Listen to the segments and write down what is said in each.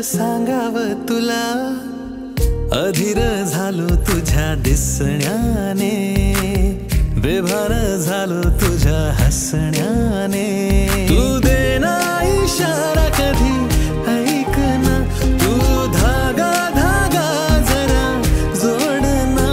सांगावं तुला, अधीर झालो तुझ्या दिसण्याने, बेभान झालो तुझ्या हसण्याने. तू देना इशारा कधी ऐक ना, तू धागा धागा जरा जोडना.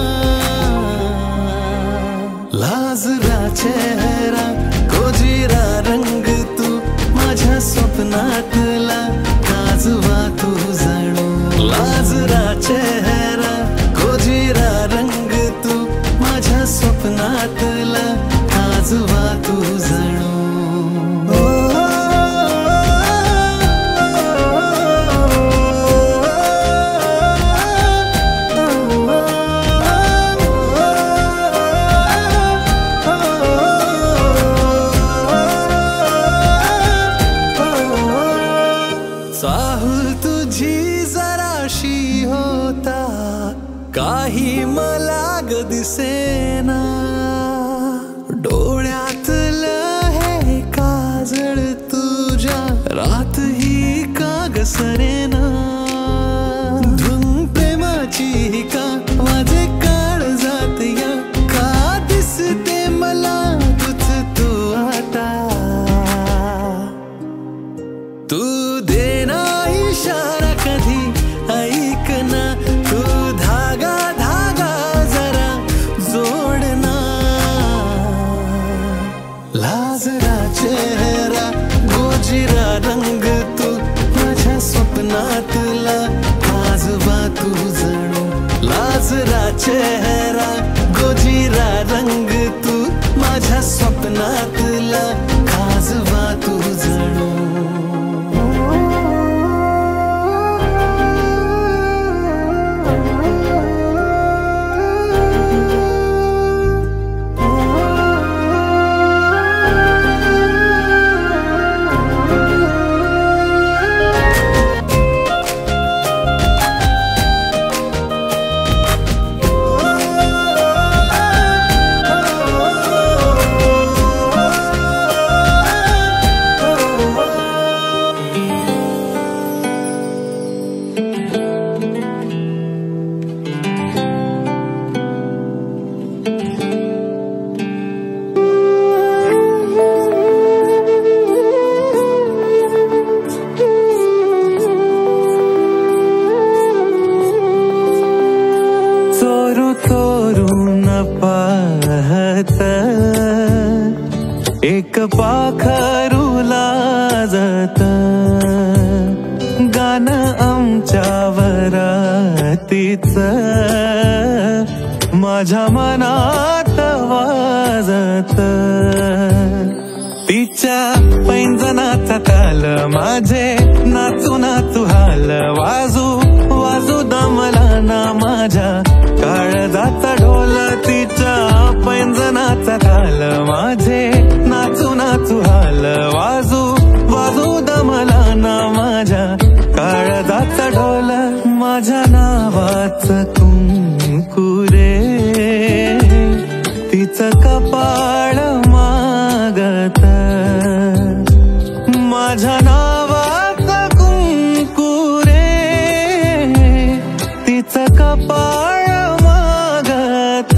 लाजरा चेहरा कोजिरा रंग तू माझ्या स्वप्नातला, काजवा तू जणू. लाजरा चेहरा कोजिरा रंग तू माझ्या स्वप्नातला, काजवा तू जणू. चाहूल तुझी जराशी होता, काही मला ग दिसेना. डोळ्यातलं हे काजळ तुझ्या रात ही का ग सरेना. धुन प्रेमाची का माझे काळ जात या, का दिसते मला तुझ तू आता. तू देना इशारा कधी ऐक ना, तू धागा धागा जरा जोडना. लाजरा चेहरा गोजिरा रंग तू माझ्या स्वप्नातला, काजवा तू जणू. लाजरा चेहरा गोजिरा रंग तू माझ्या स्वप्नातला, काजवा तू जणू. एक पाखरू लाजत, गाणं आमच्या वरातीच माझ्या मनात वाजत. तिच्या पैंजनाचा ताल माझे नाचू नाचू हाल, वाजू वाजू दमला ना माझ्या काळजाचा ढोल. तिच्या पैंजनाचा ताल माझे नाचू नाचू हाल, वाजू वाजू दमला ना माझ्या काळजाचा ढोल. माझ्या नावाचं कुंकुरे तिचं कपाळ मागत. माझ्या नावाचं कुंकुरे तिचं कपाळ मागत.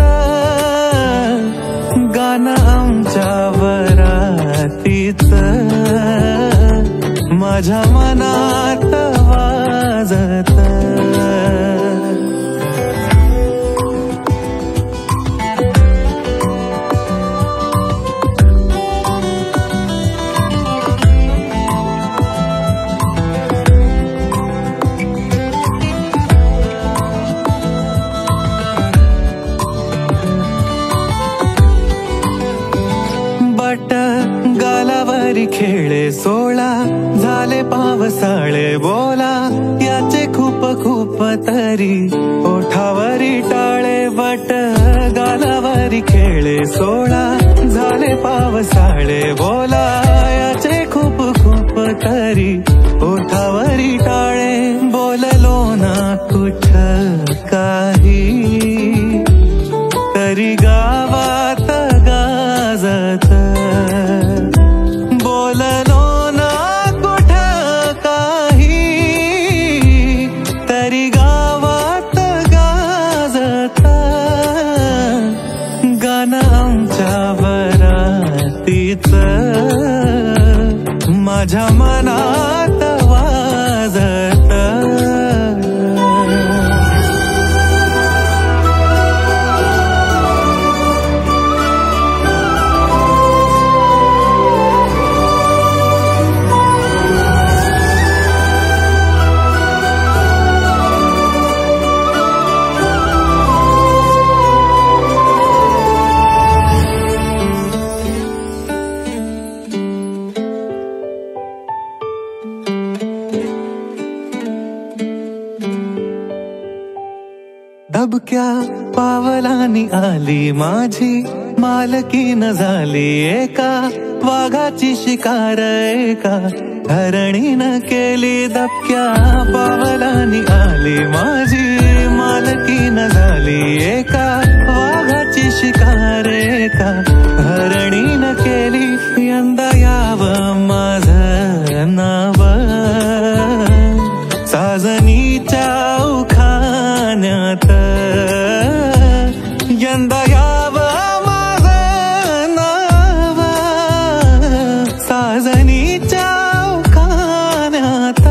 गाणं आमच्या वरातीच माझ्या मनात वाजत. गालावरी खेळे सोळा, झाले पावसाळे बोला, याचे खूप खूप तरी ओठावरी टाळे. बट गालावरी खेळे सोळा, झाले पावसाळे बोला, याचे खूप खूप तरी ओठावरी टाळे. बोललो ना कुठ काही तरी गावात गाजत. बोललो ना कुठ काही माझ्या मनात वाजत। दबक्या पावलांनी आली माझी मालकीन झाली एका वाघाची शिकार एका हरणीनं केली। दबक्या पावलांनी आली माझी मालकीन झाली एका वाघाची शिकार एका हरणीनं केली। यंदा यावं माझं नाव साजनीच्या उखाण्यात, यंदा यावं माझं नाव साजनीच्या उखाण्यात।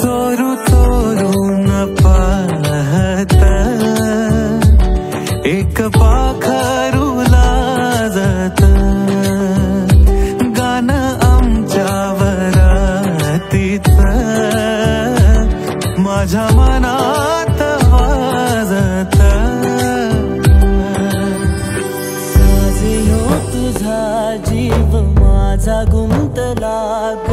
चोरू चोरून पाहत एक पाखरू लाजत, गाणं आमच्यावर माझ्या मनात वाजत। साजे हो तुझा जीव माझा गुंतला ग,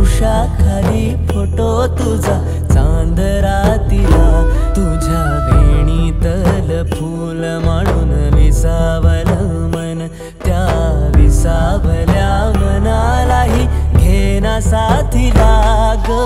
उषाखाली फोटो तुझा चांद रातीला, तुझ्या वेणीतल फूल माळून विसावलं मन, त्या विसावल्या मनालाही घेना साथीला ग।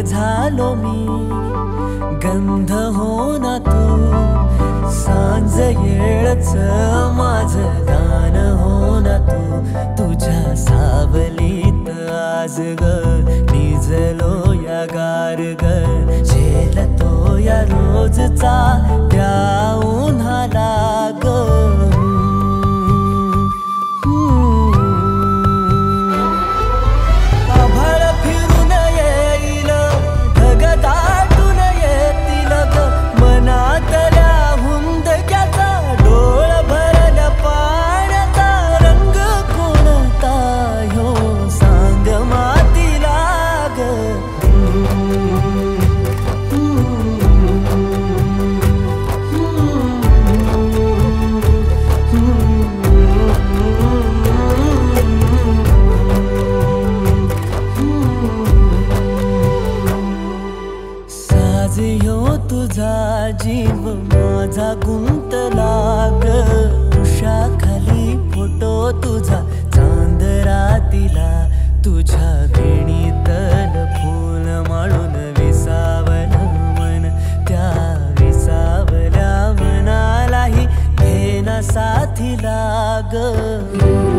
झालो मी गंध हो ना तू, सांज येळच माझं गान हो ना तू, तुझ्या सावलीत आज ग निजलो या गार ग, झेलतो या रोजचा त्या उन्हाला ग। तुझा जीव माझा गुंतला ग, उषाखाली फोटो तुझा चांद रातीला, तुझ्या वेणीतल फूल माळून विसावलं मन, त्या विसावल्या मनालाही घेना साथीला ग।